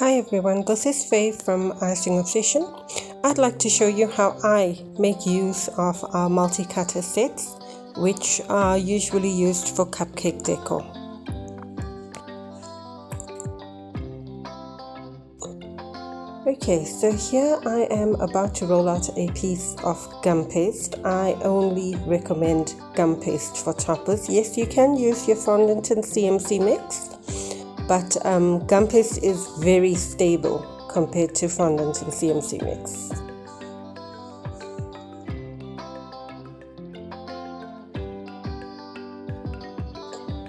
Hi everyone, this is Faye from Icing Obsession. I'd like to show you how I make use of our multi-cutter sets, which are usually used for cupcake decor. Okay, so here I am about to roll out a piece of gum paste. I only recommend gum paste for toppers. Yes, you can use your fondant and CMC mix, but gum paste is very stable compared to fondant and CMC mix.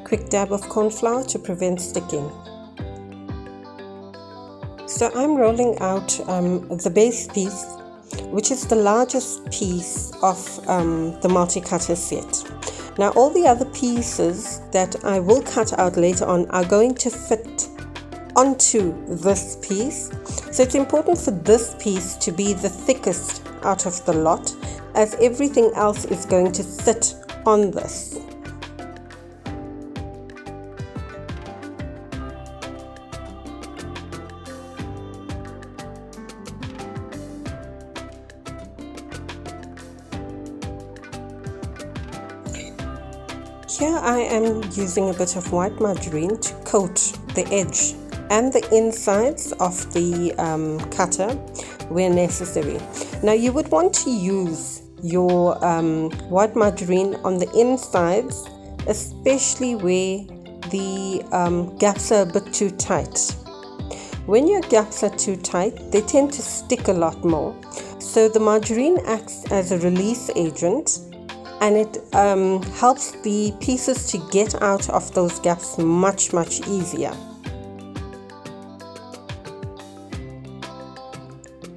Quick dab of cornflour to prevent sticking. So I'm rolling out the base piece, which is the largest piece of the multi-cutter set. Now all the other pieces that I will cut out later on are going to fit onto this piece. So it's important for this piece to be the thickest out of the lot, as everything else is going to sit on this. Here I am using a bit of white margarine to coat the edge and the insides of the cutter where necessary. Now you would want to use your white margarine on the insides, especially where the gaps are a bit too tight. When your gaps are too tight, they tend to stick a lot more. So the margarine acts as a release agent, and it helps the pieces to get out of those gaps much easier.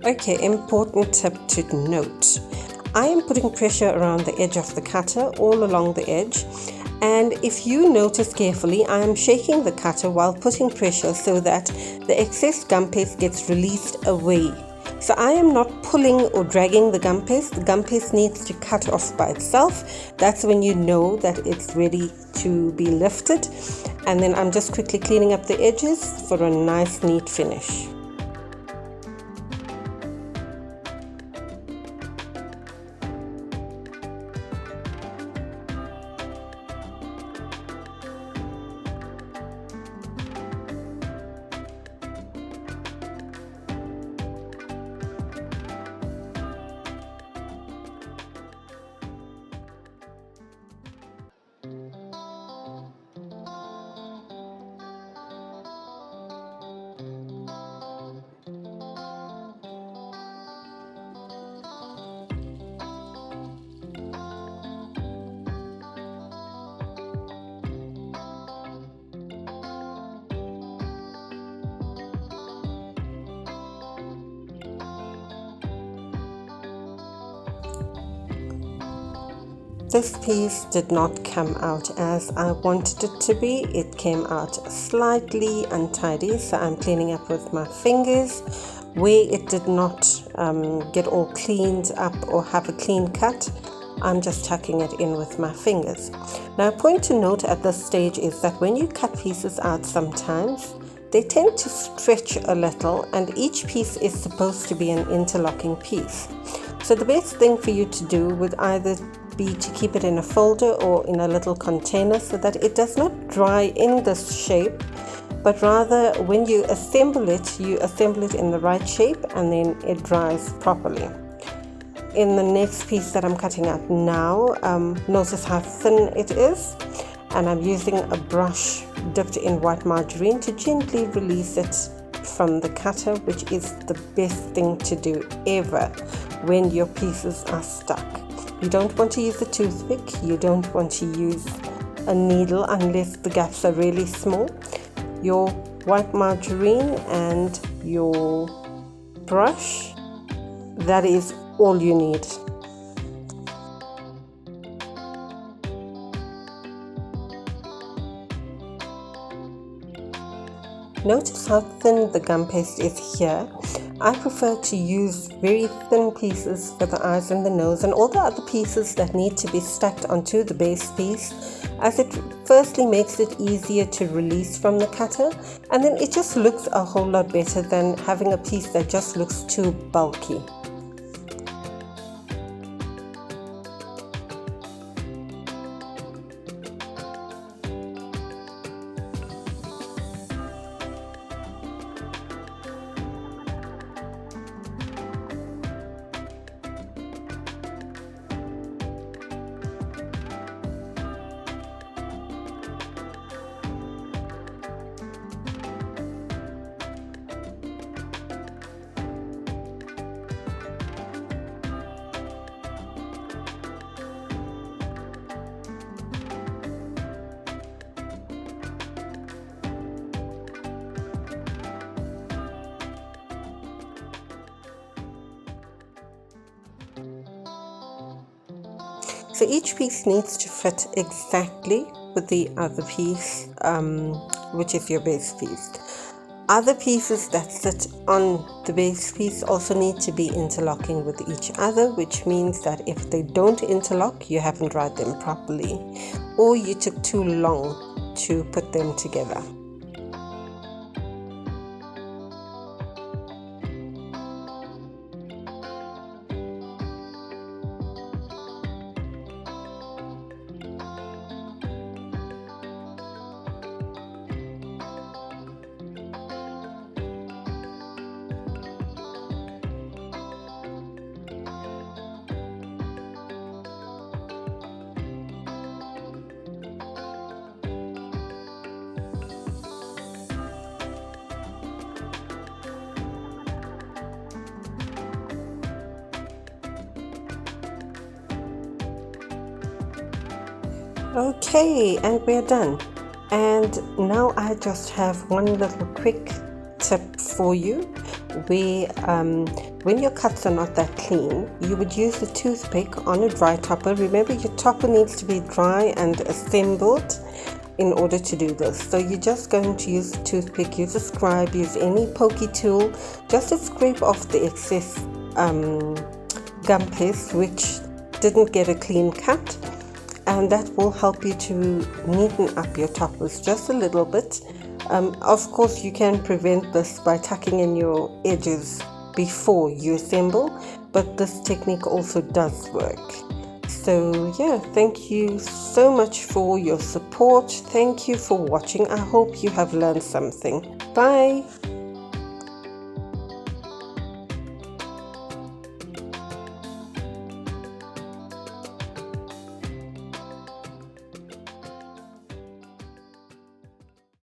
Okay, important tip to note. I am putting pressure around the edge of the cutter, all along the edge, and if you notice carefully, I am shaking the cutter while putting pressure so that the excess gum paste gets released away. So I am not pulling or dragging the gum paste. The gum paste needs to cut off by itself. That's when you know that it's ready to be lifted. And then I'm just quickly cleaning up the edges for a nice neat finish. This piece did not come out as I wanted it to be. It came out slightly untidy, so I'm cleaning up with my fingers. Where it did not get all cleaned up or have a clean cut, I'm just tucking it in with my fingers. Now a point to note at this stage is that when you cut pieces out sometimes, they tend to stretch a little, and each piece is supposed to be an interlocking piece. So the best thing for you to do would either be to keep it in a folder or in a little container so that it does not dry in this shape, but rather when you assemble it in the right shape and then it dries properly. In the next piece that I'm cutting out now, notice how thin it is, and I'm using a brush dipped in white margarine to gently release it from the cutter, which is the best thing to do ever when your pieces are stuck. You don't want to use a toothpick, you don't want to use a needle unless the gaps are really small. Your white margarine and your brush, that is all you need. Notice how thin the gum paste is here. I prefer to use very thin pieces for the eyes and the nose and all the other pieces that need to be stacked onto the base piece, as it firstly makes it easier to release from the cutter, and then it just looks a whole lot better than having a piece that just looks too bulky. So each piece needs to fit exactly with the other piece, which is your base piece. Other pieces that sit on the base piece also need to be interlocking with each other, which means that if they don't interlock, you haven't dried them properly, or you took too long to put them together. Okay, and we're done. And now I just have one little quick tip for you, where when your cuts are not that clean, you would use a toothpick on a dry topper. Remember, your topper needs to be dry and assembled in order to do this. So you're just going to use a toothpick, use a scribe, use any pokey tool, just to scrape off the excess gum paste which didn't get a clean cut. And that will help you to neaten up your toppers just a little bit. Of course, you can prevent this by tucking in your edges before you assemble, but this technique also does work. So yeah, thank you so much for your support. Thank you for watching. I hope you have learned something. Bye.